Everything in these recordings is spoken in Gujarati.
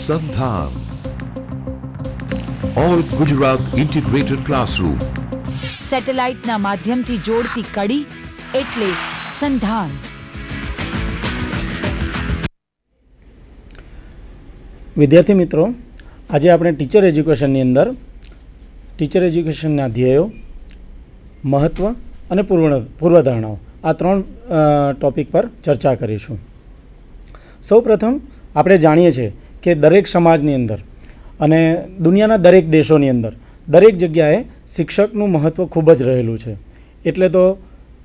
સંધાન ઓલ ગુજરાત ઇન્ટિગ્રેટેડ ક્લાસરૂમ. સેટેલાઇટના માધ્યમથી જોડતી કડી એટલે સંધાન. વિદ્યાર્થી મિત્રો, આજે આપણે ટીચર એજ્યુકેશનની અંદર ટીચર એજ્યુકેશનના ધ્યેયો, મહત્ત્વ અને પૂર્વધારણાઓ આ ત્રણ ટૉપિક પર ચર્ચા કરીશું. સૌપ્રથમ આપણે જાણીએ છીએ કે દરેક સમાજની અંદર અને દુનિયાના દરેક દેશોની અંદર દરેક જગ્યાએ શિક્ષકનું મહત્ત્વ ખૂબ જ રહેલું છે. એટલે તો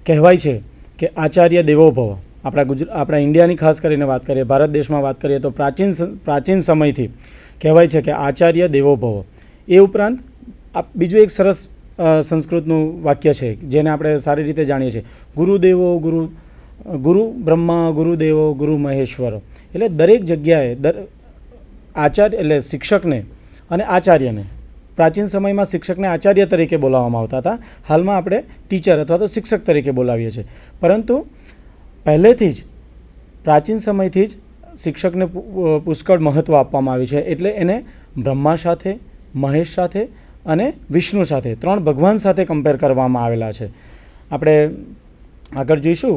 કહેવાય છે કે આચાર્ય દેવો ભવ. આપણા ઇન્ડિયાની ખાસ કરીને વાત કરીએ, ભારત દેશમાં વાત કરીએ તો પ્રાચીન સમયથી કહેવાય છે કે આચાર્ય દેવો ભવ. એ ઉપરાંત બીજું એક સરસ સંસ્કૃતનું વાક્ય છે જેને આપણે સારી રીતે જાણીએ છીએ, ગુરુદેવો ગુરુ બ્રહ્મા, ગુરુદેવો ગુરુ મહેશ્વર. એટલે દરેક જગ્યાએ આચાર્ય એટલે શિક્ષકને અને આચાર્યને, પ્રાચીન સમયમાં શિક્ષકને આચાર્ય તરીકે બોલાવવામાં આવતા હતા. હાલમાં આપણે ટીચર અથવા તો શિક્ષક તરીકે બોલાવીએ છીએ. પરંતુ પહેલેથી જ પ્રાચીન સમયથી જ શિક્ષકને પુષ્કળ મહત્ત્વ આપવામાં આવ્યું છે. એટલે એને બ્રહ્મા સાથે, મહેશ સાથે અને વિષ્ણુ સાથે, ત્રણ ભગવાન સાથે કમ્પેર કરવામાં આવેલા છે. આપણે આગળ જોઈશું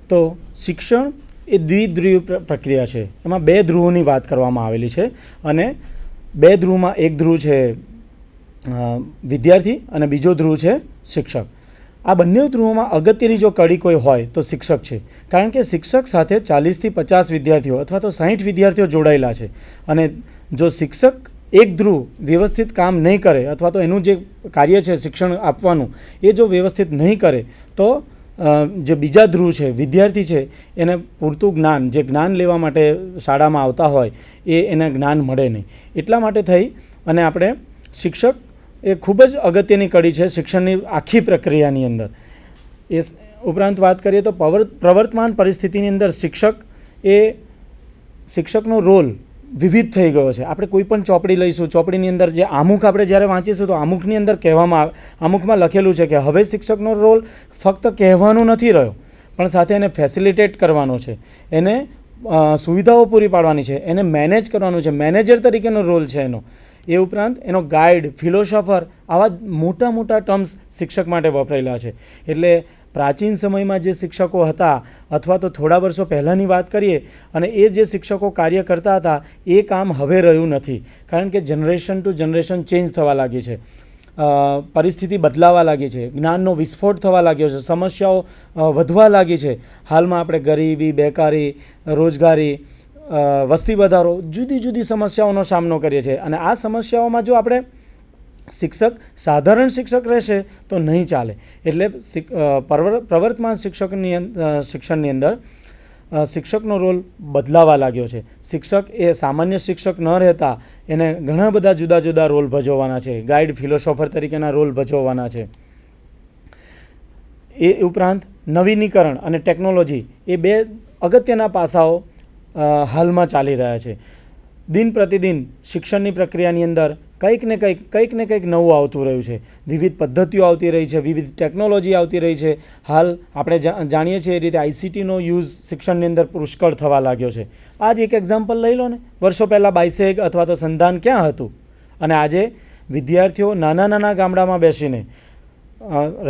તો શિક્ષણ એ દ્વિધ્રુવ પ્રક્રિયા છે. એમાં બે ધ્રુવોની વાત કરવામાં આવેલી છે અને બે ધ્રુવમાં એક ધ્રુવ છે વિદ્યાર્થી અને બીજો ધ્રુવ છે શિક્ષક. આ બંને ધ્રુવોમાં અગત્યની જો કડી કોઈ હોય તો શિક્ષક છે. કારણ કે શિક્ષક સાથે 40થી 50 વિદ્યાર્થીઓ અથવા તો 60 વિદ્યાર્થીઓ જોડાયેલા છે. અને જો શિક્ષક એક ધ્રુવ વ્યવસ્થિત કામ નહીં કરે અથવા તો એનું જે કાર્ય છે શિક્ષણ આપવાનું એ જો વ્યવસ્થિત નહીં કરે તો જે બીજા ધ્રુવ છે વિદ્યાર્થી છે એને પૂરતું જ્ઞાન, જે જ્ઞાન લેવા માટે શાળામાં આવતા હોય એને જ્ઞાન મળે નહીં. એટલા માટે થઈ અને આપણે શિક્ષક એ ખૂબ જ અગત્યની કડી છે શિક્ષણની આખી પ્રક્રિયાની અંદર. એ ઉપરાંત વાત કરીએ તો પ્રવર્તમાન પરિસ્થિતિની અંદર શિક્ષકનો રોલ વિવિધ થઈ ગયો છે. આપણે કોઈ પણ ચોપડી લઈશું, ચોપડીની અંદર જે આમુખ આપણે જ્યારે વાંચીશું તો આમુખની અંદર આમુખમાં લખેલું છે કે હવે શિક્ષકનો રોલ ફક્ત કહેવાનું નથી રહ્યો, પણ સાથે એને ફેસિલિટેટ કરવાનો છે, એને સુવિધાઓ પૂરી પાડવાની છે, એને મેનેજ કરવાનું છે, મેનેજર તરીકેનો રોલ છે એનો. એ ઉપરાંત એનો ગાઈડ, ફિલોસોફર, આવા મોટા મોટા ટર્મ્સ શિક્ષક માટે વપરાયેલા છે. એટલે પ્રાચીન સમયમાં જે શિક્ષકો હતા અથવા તો થોડા વર્ષો પહેલાંની વાત કરીએ અને એ જે શિક્ષકો કાર્ય કરતા હતા એ કામ હવે રહ્યું નથી. કારણ કે જનરેશન ટુ જનરેશન ચેન્જ થવા લાગી છે, પરિસ્થિતિ બદલાવા લાગી છે, જ્ઞાનનો વિસ્ફોટ થવા લાગ્યો છે, સમસ્યાઓ વધવા લાગી છે. હાલમાં આપણે ગરીબી, બેકારી, રોજગારી, વસ્તી વધારો, જુદી જુદી સમસ્યાઓનો સામનો કરીએ છીએ. અને આ સમસ્યાઓમાં જો આપણે સાધારણ શિક્ષક રહેશે તો નહીં ચાલે. એટલે પ્રવર્તમાન શિક્ષણની અંદર શિક્ષકનો રોલ બદલાવા લાગ્યો છે. શિક્ષક એ સામાન્ય શિક્ષક ન રહેતા એને ઘણા બધા જુદા જુદા રોલ ભજવવાના છે, ગાઈડ, ફિલોસોફર તરીકેના રોલ ભજવવાના છે. એ ઉપરાંત નવીનીકરણ અને ટેકનોલોજી એ બે અગત્યના પાસાઓ હાલમાં ચાલી રહ્યા છે. દિન પ્રતિદિન શિક્ષણની પ્રક્રિયાની અંદર કંઈક ને કંઈક નવું આવતું રહ્યું છે. વિવિધ પદ્ધતિઓ આવતી રહી છે, વિવિધ ટેકનોલોજી આવતી રહી છે. હાલ આપણે જાણીએ છીએ એ રીતે આઈસીટીનો યુઝ શિક્ષણની અંદર પુષ્કળ થવા લાગ્યો છે. આ જ એક એક્ઝામ્પલ લઈ લો ને, વર્ષો પહેલાં બાયસેગ અથવા તો સંધાન ક્યાં હતું અને આજે વિદ્યાર્થીઓ નાના ગામડામાં બેસીને,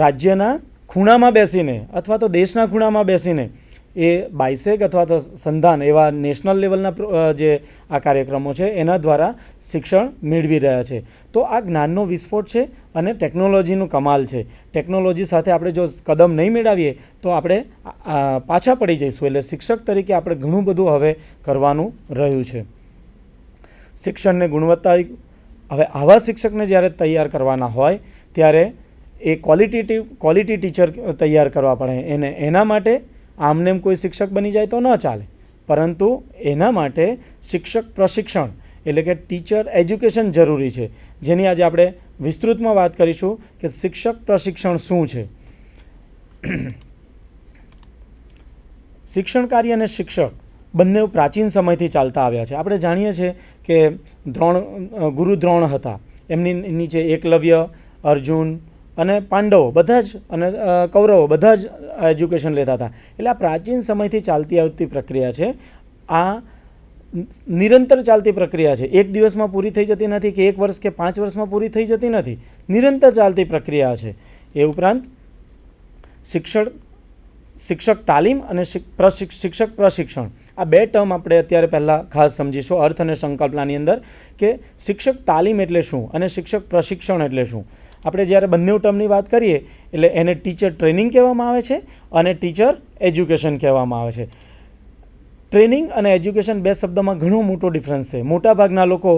રાજ્યના ખૂણામાં બેસીને અથવા તો દેશના ખૂણામાં બેસીને એ બાયસેગ અથવા તો સંધાન એવા નેશનલ લેવલના જે આ કાર્યક્રમો છે એના દ્વારા શિક્ષણ મેળવી રહ્યા છે. તો આ જ્ઞાનનો વિસ્ફોટ છે અને ટેકનોલોજીનું કમાલ છે. ટેકનોલોજી સાથે આપણે જો કદમ નહીં મેળવીએ તો આપણે પાછા પડી જઈશું. એટલે શિક્ષક તરીકે આપણે ઘણું બધું હવે કરવાનું રહ્યું છે. શિક્ષણને ગુણવત્તા, હવે આવા શિક્ષકને જ્યારે તૈયાર કરવાના હોય ત્યારે એ ક્વોલિટી ટીચર તૈયાર કરવા પડે. એના માટે આમનેમ કોઈ શિક્ષક બની જાય તો ન ચાલે, પરંતુ એના માટે શિક્ષક પ્રશિક્ષણ એટલે કે ટીચર એજ્યુકેશન જરૂરી છે, જેની આજે આપણે વિસ્તૃતમાં વાત કરીશું કે શિક્ષક પ્રશિક્ષણ શું છે. શિક્ષણ કાર્ય અને શિક્ષક બંને પ્રાચીન સમયથી ચાલતા આવ્યા છે. આપણે જાણીએ છીએ કે ગુરુ દ્રોણ હતા, એમની નીચે એકલવ્ય, અર્જુન, અને પાંડવો બધા જ અને કૌરવો બધા જ એજ્યુકેશન લેતા હતા. એટલે આ પ્રાચીન સમયથી ચાલતી આવતી પ્રક્રિયા છે. આ નિરંતર ચાલતી પ્રક્રિયા છે. એક દિવસમાં પૂરી થઈ જતી નથી કે 1 વર્ષ કે 5 વર્ષમાં પૂરી થઈ જતી નથી. નિરંતર ચાલતી પ્રક્રિયા છે. એ ઉપરાંત શિક્ષક તાલીમ અને શિક્ષક પ્રશિક્ષણ, આ 2 ટર્મ આપણે અત્યારે પહેલાં ખાસ સમજીશું અર્થ અને સંકલ્પનાની અંદર, કે શિક્ષક તાલીમ એટલે શું અને શિક્ષક પ્રશિક્ષણ એટલે શું. આપણે જ્યારે બંને ટર્મની વાત કરીએ એટલે એને ટીચર ટ્રેનિંગ કહેવામાં આવે છે અને ટીચર એજ્યુકેશન કહેવામાં આવે છે. ટ્રેનિંગ અને એજ્યુકેશન 2 શબ્દોમાં ઘણો મોટો ડિફરન્સ છે. મોટાભાગના લોકો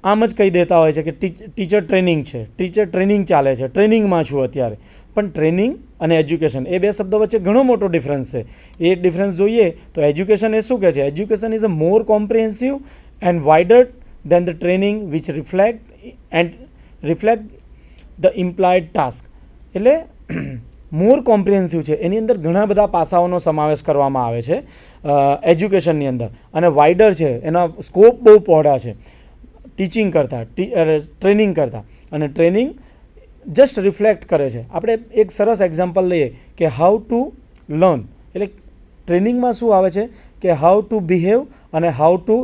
આમ જ કહી દેતા હોય છે કે ટીચર ટ્રેનિંગ છે, ટીચર ટ્રેનિંગ ચાલે છે, ટ્રેનિંગમાં છું અત્યારે. પણ ટ્રેનિંગ અને એજ્યુકેશન એ 2 શબ્દો વચ્ચે ઘણો મોટો ડિફરન્સ છે. એ ડિફરન્સ જોઈએ તો એજ્યુકેશન એ શું કહે છે? Education is a more comprehensive and wider than the training which reflect the implied task. એટલે મોર કોમ્પ્રિહેન્સિવ છે, એની અંદર ઘણા બધા પાસાઓનો સમાવેશ કરવામાં આવે છે એજ્યુકેશનની અંદર, અને વાઇડર છે, એના સ્કોપ બહુ પહોળા છે ટીચિંગ કરતાં, ટ્રેનિંગ કરતાં. અને ટ્રેનિંગ જસ્ટ રિફ્લેક્ટ કરે છે. આપણે એક સરસ એક્ઝામ્પલ લઈએ કે હાઉ ટુ લર્ન. એટલે ટ્રેનિંગમાં શું આવે છે કે હાઉ ટુ બિહેવ અને હાઉ ટુ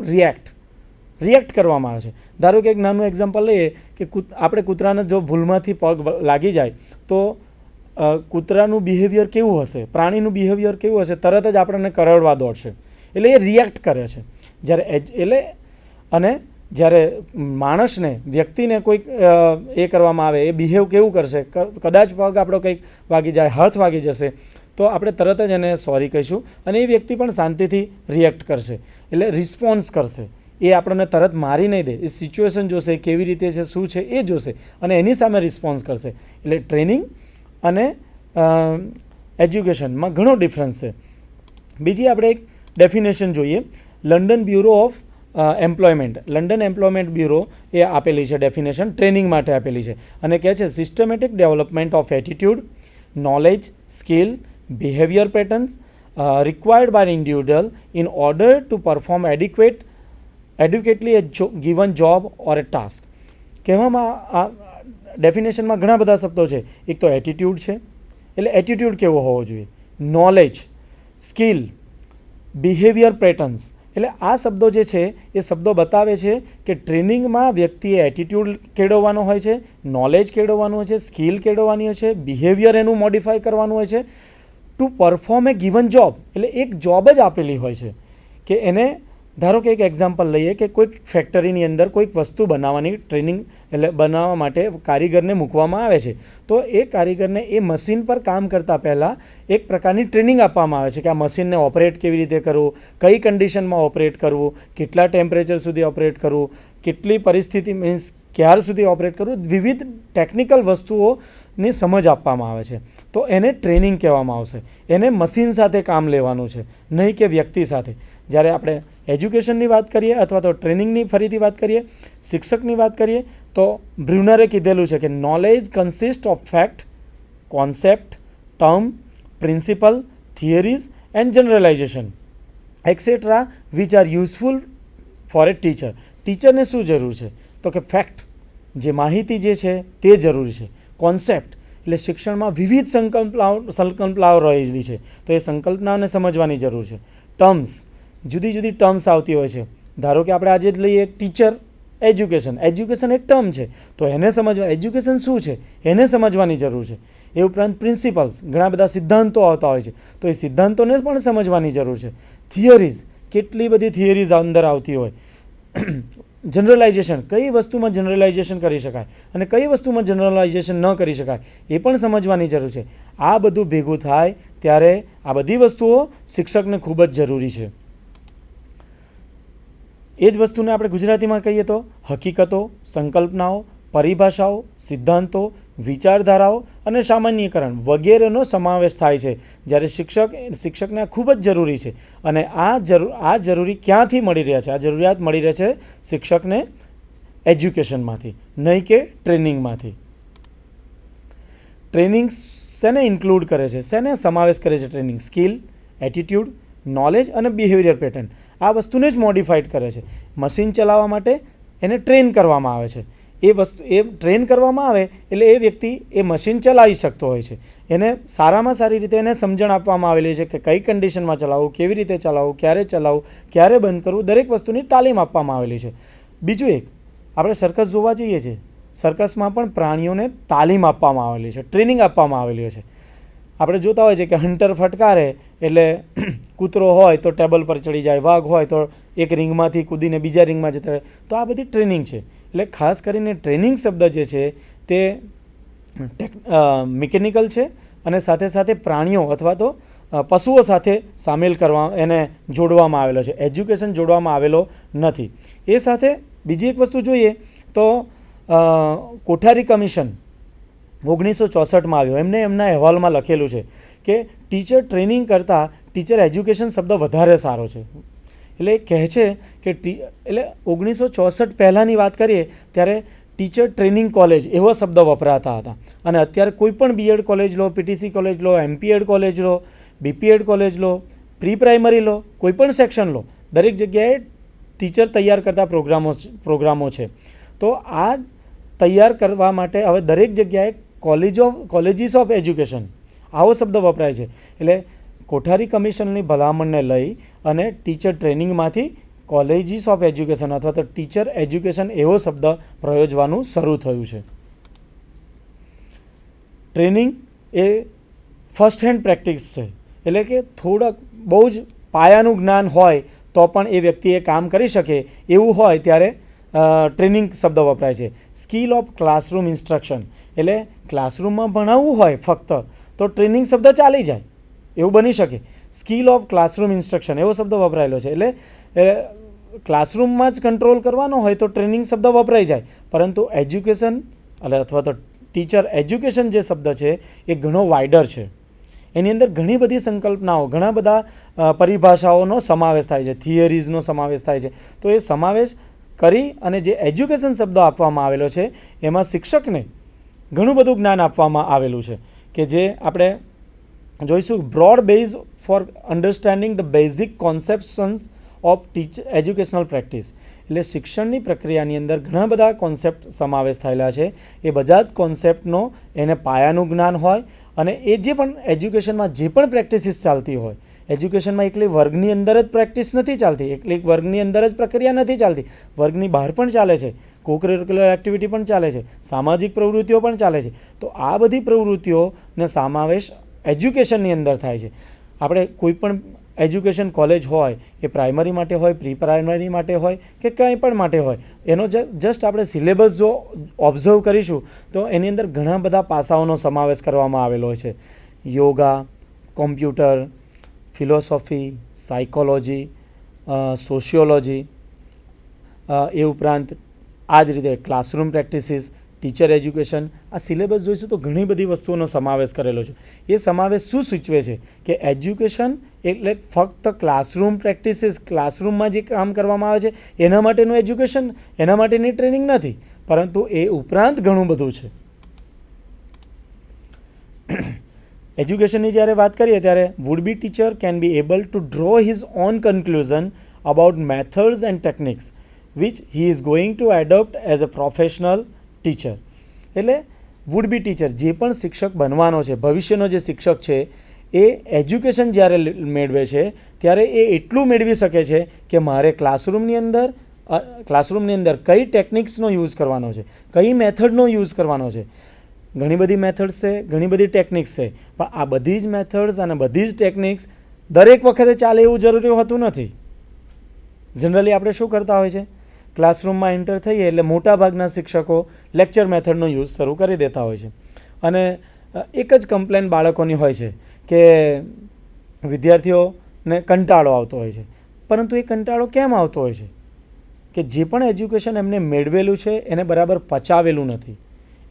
રિએક્ટ કરવામાં આવે છે. ધારો કે એક નાનું એક્ઝામ્પલ લઈએ કે આપણે કૂતરાને જો ભૂલમાંથી પગ લાગી જાય તો કૂતરાનું બિહેવિયર કેવું હશે, પ્રાણીનું બિહેવિયર કેવું હશે? તરત જ આપણને કરડવા દોડશે. એટલે એ રિએક્ટ કરે છે. જ્યારે માણસને, વ્યક્તિને કોઈક એ કરવામાં આવે, એ બિહેવ કેવું કરશે? કદાચ પગ આપણો કંઈક વાગી જાય, હાથ વાગી જશે તો આપણે તરત જ એને સોરી કહીશું અને એ વ્યક્તિ પણ શાંતિથી રિએક્ટ કરશે, એટલે રિસ્પોન્સ કરશે. એ આપણને તરત મારી નહીં દે, એ સિચ્યુએશન જોશે, કેવી રીતે છે, શું છે એ જોશે અને એની સામે રિસ્પોન્સ કરશે. એટલે ટ્રેનિંગ અને એજ્યુકેશનમાં ઘણો ડિફરન્સ છે. બીજી આપણે એક ડેફિનેશન જોઈએ. London bureau of employment, London employment bureau એ આપેલી છે ડેફિનેશન, ટ્રેનિંગ માટે આપેલી છે અને કહે છે systematic development of attitude, knowledge, skill, behaviour patterns required by an individual in order to perform adequately a given job or a task. કહેવામાં આ ડેફિનેશનમાં ઘણા બધા શબ્દો છે. એક તો એટીટ્યૂડ છે, એટલે એટીટ્યૂડ કેવો હોવો જોઈએ, નોલેજ, સ્કિલ, બિહેવિયર પેટર્ન્સ. એટલે આ શબ્દો જે છે એ શબ્દો બતાવે છે કે ટ્રેનિંગમાં વ્યક્તિએ એટીટ્યૂડ કેળવવાનો હોય છે, નોલેજ કેળવવાનું હોય છે, સ્કિલ કેળવવાની હોય છે, બિહેવિયર એનું મોડિફાય કરવાનું હોય છે ટુ પરફોર્મ એ ગિવન જોબ. એટલે એક જોબ જ આપેલી હોય છે કે એને, ધારો કે એક એક્ઝામ્પલ લઈએ કે કોઈક ફેક્ટરીની અંદર કોઈક વસ્તુ બનાવવાની ટ્રેનિંગ, એટલે બનાવવા માટે કારીગરને મૂકવામાં આવે છે. તો એ કારીગરને એ મશીન પર કામ કરતાં પહેલાં એક પ્રકારની ટ્રેનિંગ આપવામાં આવે છે કે આ મશીનને ઓપરેટ કેવી રીતે કરવું, કઈ કન્ડિશનમાં ઓપરેટ કરવું, કેટલા ટેમ્પરેચર સુધી ઓપરેટ કરવું, કેટલી પરિસ્થિતિ મીન્સ ક્યાર સુધી ઓપરેટ કરવું, વિવિધ ટેકનિકલ વસ્તુઓની સમજ આપવામાં આવે છે. તો એને ટ્રેનિંગ કહેવામાં આવશે. એને મશીન સાથે કામ લેવાનું છે, નહીં કે વ્યક્તિ સાથે. જ્યારે આપણે એજ્યુકેશનની વાત કરીએ અથવા તો ટ્રેનિંગની ફરીથી વાત કરીએ, શિક્ષકની વાત કરીએ તો બ્રુનરે કીધેલું છે કે knowledge consist of fact, concept, term, principle, theories and generalization etcetera which are useful for a teacher. ટીચરને શું જરૂર છે? તો કે ફેક્ટ, જે માહિતી જે છે તે જરૂરી છે. કોન્સેપ્ટ એટલે શિક્ષણમાં વિવિધ સંકલ્પનાઓ રહેલી છે તો એ સંકલ્પનાઓને સમજવાની જરૂર છે. ટર્મ્સ, જુદી જુદી ટર્મ્સ આવતી હોય છે. ધારો કે આપણે આજે જ લઈએ ટીચર એજ્યુકેશન, એજ્યુકેશન એક ટર્મ છે તો એને સમજવા, એજ્યુકેશન શું છે એને સમજવાની જરૂર છે. એ ઉપરાંત પ્રિન્સિપલ્સ, ઘણા બધા સિદ્ધાંતો આવતા હોય છે તો એ સિદ્ધાંતોને પણ સમજવાની જરૂર છે. થિયરીઝ, કેટલી બધી થિયરીઝ અંદર આવતી હોય. જનરલાઇઝેશન, કઈ વસ્તુમાં જનરલાઇઝેશન કરી શકાય અને કઈ વસ્તુમાં જનરલાઇઝેશન ન કરી શકાય એ પણ સમજવાની જરૂર છે. આ બધું ભેગું થાય ત્યારે આ બધી વસ્તુઓ શિક્ષકને ખૂબ જ જરૂરી છે. એ જ વસ્તુને આપણે ગુજરાતીમાં કહીએ તો હકીકતો, સંકલ્પનાઓ, પરિભાષાઓ, સિદ્ધાંતો, વિચારધારાઓ અને સામાન્યકરણ વગેરેનો સમાવેશ થાય છે. જ્યારે શિક્ષકને આ ખૂબ જ જરૂરી છે અને આ જરૂરી ક્યાંથી મળી રહ્યા છે? આ જરૂરિયાત મળી રહે છે શિક્ષકને એજ્યુકેશનમાંથી, નહીં કે ટ્રેનિંગમાંથી. ટ્રેનિંગ શેને ઇન્ક્લુડ કરે છે, શેને સમાવેશ કરે છે ટ્રેનિંગ? સ્કિલ, એટીટ્યૂડ, નોલેજ અને બિહેવિયર પેટર્ન. આ વસ્તુને જ મોડિફાઈડ કરે છે. મશીન ચલાવવા માટે એને ટ્રેન કરવામાં આવે છે. એ ટ્રેન કરવામાં આવે એટલે એ વ્યક્તિ એ મશીન ચલાવી શકતો હોય છે. એને સારામાં સારી રીતે એને સમજણ આપવામાં આવેલી છે કે કઈ કન્ડિશનમાં ચલાવવું, કેવી રીતે ચલાવવું, ક્યારે બંધ કરવું, દરેક વસ્તુની તાલીમ આપવામાં આવેલી છે. બીજું એક, આપણે સર્કસ જોવા જઈએ છીએ, સર્કસમાં પણ પ્રાણીઓને તાલીમ આપવામાં આવેલી છે, ટ્રેનિંગ આપવામાં આવેલી છે. આપણે જોતા હોય છે કે હન્ટર ફટકારે એટલે કૂતરો હોય તો ટેબલ પર ચડી જાય, વાઘ હોય તો એક રિંગમાંથી કૂદીને બીજા રિંગમાં જતા રહે. તો આ બધી ટ્રેનિંગ છે. એટલે ખાસ કરીને ટ્રેનિંગ શબ્દ જે છે તે મિકેનિકલ છે અને સાથે સાથે પ્રાણીઓ અથવા તો પશુઓ સાથે સામેલ એને જોડવામાં આવેલો છે. એજ્યુકેશન જોડવામાં આવેલો નથી. એ સાથે બીજી એક વસ્તુ જોઈએ તો કોઠારી કમિશન 1964માં આવ્યો. એમને એમના અહેવાલમાં લખેલું છે કે ટીચર ટ્રેનિંગ કરતાં ટીચર એજ્યુકેશન શબ્દ વધારે સારો છે. એટલે એ કહે છે કે એટલે 1964 પહેલાંની વાત કરીએ ત્યારે ટીચર ટ્રેનિંગ કોલેજ એવો શબ્દ વપરાતા હતા. અને અત્યારે કોઈ પણ બીએડ કોલેજ લો, પીટીસી કોલેજ લો, એમપીએડ કોલેજ લો, બીપીએડ કોલેજ લો, પ્રી પ્રાઇમરી લો, કોઈ પણ સેક્શન લો, દરેક જગ્યાએ ટીચર તૈયાર કરતા પ્રોગ્રામો છે. તો આ તૈયાર કરવા માટે હવે દરેક જગ્યાએ કોલેજીસ ઓફ એજ્યુકેશન આવો શબ્દ વપરાય છે. એટલે કોઠારી કમિશનની ભલામણને લઈ અને ટીચર ટ્રેનિંગમાંથી કોલેજીસ ઓફ એજ્યુકેશન અથવા તો ટીચર એજ્યુકેશન એવો શબ્દ પ્રયોજવાનું શરૂ થયું છે. ટ્રેનિંગ એ ફર્સ્ટ હેન્ડ પ્રેક્ટિસ છે. એટલે કે થોડાક બહુ જ પાયાનું જ્ઞાન હોય તો પણ એ વ્યક્તિ એ કામ કરી શકે એવું હોય ત્યારે ટ્રેનિંગ શબ્દ વપરાય છે. સ્કિલ ઓફ ક્લાસરૂમ ઇન્સ્ટ્રક્શન એટલે ક્લાસરૂમમાં ભણાવવું હોય ફક્ત તો ટ્રેનિંગ શબ્દ ચાલી જાય એવું બની શકે. સ્કિલ ઓફ ક્લાસરૂમ ઇન્સ્ટ્રક્શન એવો શબ્દ વપરાયેલો છે. એટલે ક્લાસરૂમમાં જ કંટ્રોલ કરવાનો હોય તો ટ્રેનિંગ શબ્દ વપરાઈ જાય. પરંતુ એજ્યુકેશન અથવા તો ટીચર એજ્યુકેશન જે શબ્દ છે એ ઘણો વાઇડર છે. એની અંદર ઘણી બધી સંકલ્પનાઓ, ઘણા બધા પરિભાષાઓનો સમાવેશ થાય છે, થિયરીઝનો સમાવેશ થાય છે. તો એ સમાવેશ કરી અને જે એજ્યુકેશન શબ્દ આપવામાં આવેલો છે એમાં શિક્ષકને ઘણું બધું જ્ઞાન આપવામાં આવેલું છે કે જે આપણે જોઈશું. Broad base for understanding the basic conceptions of educational practice. એટલે શિક્ષણની પ્રક્રિયાની અંદર ઘણા બધા કોન્સેપ્ટ સમાવેશ થયેલા છે. એ બધા જ કોન્સેપ્ટનો એને પાયાનું જ્ઞાન હોય અને એ જે પણ એજ્યુકેશનમાં જે પણ પ્રેક્ટિસીસ ચાલતી હોય, એજ્યુકેશનમાં એકલી વર્ગની અંદર જ પ્રેક્ટિસ નથી ચાલતી, એકલી વર્ગની અંદર જ પ્રક્રિયા નથી ચાલતી, વર્ગની બહાર પણ ચાલે છે, કોકરિક્યુલર એક્ટિવિટી પણ ચાલે છે, સામાજિક પ્રવૃત્તિઓ પણ ચાલે છે. તો આ બધી પ્રવૃત્તિઓનો સમાવેશ એજ્યુકેશનની અંદર થાય છે. આપણે કોઈ પણ એજ્યુકેશન કોલેજ હોય એ પ્રાઇમરી માટે હોય, પ્રી પ્રાઇમરી માટે હોય કે કંઈ પણ માટે હોય, એનો જસ્ટ આપણે સિલેબસ જો ઓબ્ઝર્વ કરીશું તો એની અંદર ઘણા બધા પાસાઓનો સમાવેશ કરવામાં આવેલો હોય છે. Yoga, computer, philosophy, psychology, sociology, એ ઉપરાંત આ જ રીતે ક્લાસરૂમ પ્રેક્ટિસીસ, ટીચર એજ્યુકેશન, આ સિલેબસ જોઈશું તો ઘણી બધી વસ્તુઓનો સમાવેશ કરેલો છે. એ સમાવેશ શું સૂચવે છે કે એજ્યુકેશન એટલે ફક્ત ક્લાસરૂમ પ્રેક્ટિસીસ, ક્લાસરૂમમાં જે કામ કરવામાં આવે છે એના માટેનું એજ્યુકેશન, એના માટેની ટ્રેનિંગ નથી, પરંતુ એ ઉપરાંત ઘણું બધું છે. એજ્યુકેશનની જ્યારે વાત કરીએ ત્યારે would be teacher can be able to draw his own conclusion about methods and techniques which he is going to adopt as a professional teacher. એટલે વુડ બી ટીચર જે પણ શિક્ષક બનવાનો છે, ભવિષ્યનો જે શિક્ષક છે, એ એજ્યુકેશન જ્યારે મેળવે છે ત્યારે એ એટલું મેળવી શકે છે કે મારે ક્લાસરૂમની અંદર કઈ ટેકનિક્સનો યુઝ કરવાનો છે, કઈ મેથડનો યુઝ કરવાનો છે. ઘણી બધી મેથડ્સ છે, ઘણી બધી ટેકનિક્સ છે, પણ આ બધી જ મેથડ્સ અને બધી જ ટેકનિક્સ દરેક વખતે ચાલે એવું જરૂરી હોતું નથી. જનરલી આપણે શું કરતા હોય છે, ક્લાસરૂમમાં એન્ટર થઈએ એટલે મોટાભાગના શિક્ષકો લેક્ચર મેથડનો યુઝ શરૂ કરી દેતા હોય છે. અને એક જ કમ્પ્લેન બાળકોની હોય છે કે વિદ્યાર્થીઓને કંટાળો આવતો હોય છે. પરંતુ એ કંટાળો કેમ આવતો હોય છે કે જે પણ એજ્યુકેશન એમને મેળવેલું છે એને બરાબર પચાવેલું નથી.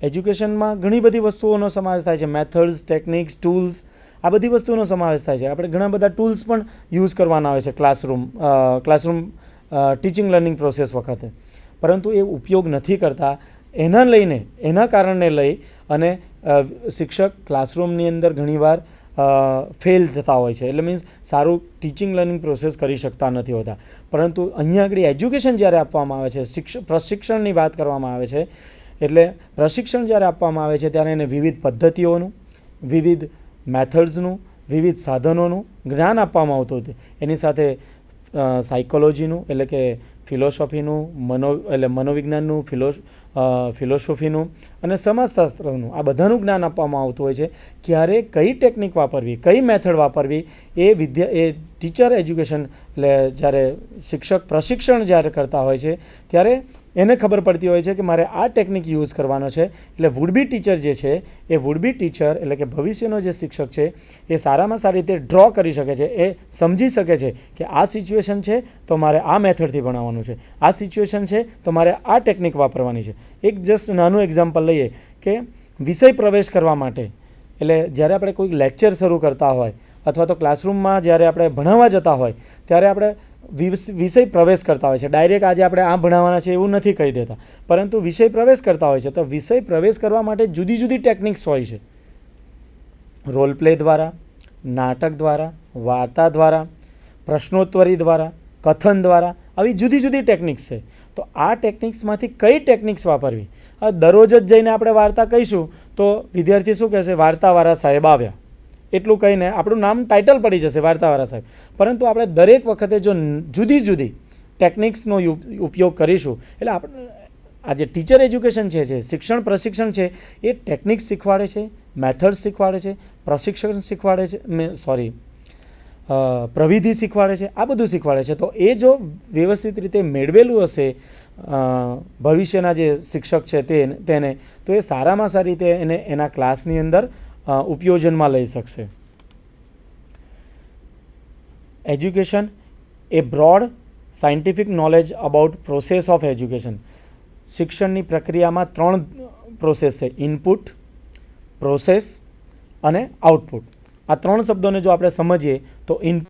એજ્યુકેશનમાં ઘણી બધી વસ્તુઓનો સમાવેશ થાય છે, મેથડ્સ, ટેકનિક્સ, ટૂલ્સ, આ બધી વસ્તુઓનો સમાવેશ થાય છે. આપણે ઘણા બધા ટૂલ્સ પણ યુઝ કરવાના હોય છે ક્લાસરૂમ ટીચિંગ લર્નિંગ પ્રોસેસ વખતે, પરંતુ એ ઉપયોગ નથી કરતા. એના કારણને લઈ અને શિક્ષક ક્લાસરૂમની અંદર ઘણીવાર ફેલ થતા હોય છે. એટલે મીન્સ સારું ટીચિંગ લર્નિંગ પ્રોસેસ કરી શકતા નથી હોતા. પરંતુ અહીંયા આગળ એજ્યુકેશન જ્યારે આપવામાં આવે છે, પ્રશિક્ષણની વાત કરવામાં આવે છે, એટલે પ્રશિક્ષણ જ્યારે આપવામાં આવે છે ત્યારે એને વિવિધ પદ્ધતિઓનું, વિવિધ મેથડ્સનું, વિવિધ સાધનોનું જ્ઞાન આપવામાં આવતું હતું. એની સાથે સાયકોલોજીનું એટલે કે ફિલોસોફીનું, મનોવિજ્ઞાનનું, ફિલોસોફીનું અને સમાજશાસ્ત્રનું આ બધાનું જ્ઞાન આપવામાં આવતું હોય છે. ક્યારે કઈ ટેકનિક વાપરવી, કઈ મેથડ વાપરવી એ ટીચર એજ્યુકેશન એટલે જ્યારે શિક્ષક પ્રશિક્ષણ જ્યારે કરતા હોય છે ત્યારે એને ખબર પડતી હોય છે કે મારે આ ટેકનિક યુઝ કરવાનો છે. એટલે વુડ બી ટીચર જે છે એ વુડ બી ટીચર એટલે કે ભવિષ્યનો જે શિક્ષક છે એ સારામાં સારી રીતે ડ્રો કરી શકે છે, એ સમજી શકે છે કે આ સિચ્યુએશન છે તો મારે આ મેથડથી ભણાવવાનું છે, આ સિચ્યુએશન છે તો મારે આ ટેકનિક વાપરવાની છે. એક જસ્ટ નાનું એક્ઝામ્પલ લઈએ કે વિષય પ્રવેશ કરવા માટે એટલે જ્યારે આપણે કોઈ લેક્ચર શરૂ કરતા હોય અથવા તો ક્લાસરૂમમાં જ્યારે આપણે ભણાવવા જતા હોય ત્યારે આપણે વિષય પ્રવેશ કરતા હોય છે. ડાયરેક્ટ આજે આપણે આ ભણાવવાના છે એવું નથી કહી દેતા, પરંતુ વિષય પ્રવેશ કરતા હોય છે. તો વિષય પ્રવેશ કરવા માટે જુદી જુદી ટેકનિક્સ હોય છે. રોલ પ્લે દ્વારા, નાટક દ્વારા, વાર્તા દ્વારા, પ્રશ્નોત્તરી દ્વારા, કથન દ્વારા આવી જુદી જુદી ટેકનિક્સ છે. તો આ ટેકનિક્સમાંથી કઈ ટેકનિક્સ વાપરવી? દરરોજ જ જઈને આપણે વાર્તા કહીશું તો વિદ્યાર્થી શું કહેશે? વાર્તાવાળા સાહેબ આવ્યા એટલું કહીને આપણું નામ ટાઇટલ પડી જશે વાર્તાવાળા સાહેબ. પરંતુ આપણે દરેક વખતે જો જુદી જુદી ટેકનિક્સનો ઉપયોગ કરીશું એટલે આપણે આ જે ટીચર એજ્યુકેશન છે, જે શિક્ષણ પ્રશિક્ષણ છે એ ટેકનિક્સ શીખવાડે છે, મેથડ શીખવાડે છે, પ્રશિક્ષણ શીખવાડે છે, પ્રવિધિ શીખવાડે છે, આ બધું શીખવાડે છે. તો એ જો વ્યવસ્થિત રીતે મેળવેલું હશે ભવિષ્યના જે શિક્ષક છે તેને તો એ સારામાં સારી રીતે એને એના ક્લાસની અંદર ઉપયોજનમાં લઈ શકશે. Education A broad scientific knowledge about process of education. શિક્ષણની પ્રક્રિયામાં 3 પ્રોસેસ છે: ઇનપુટ, પ્રોસેસ અને આઉટપુટ. આ 3 શબ્દોને જો આપણે સમજીએ તો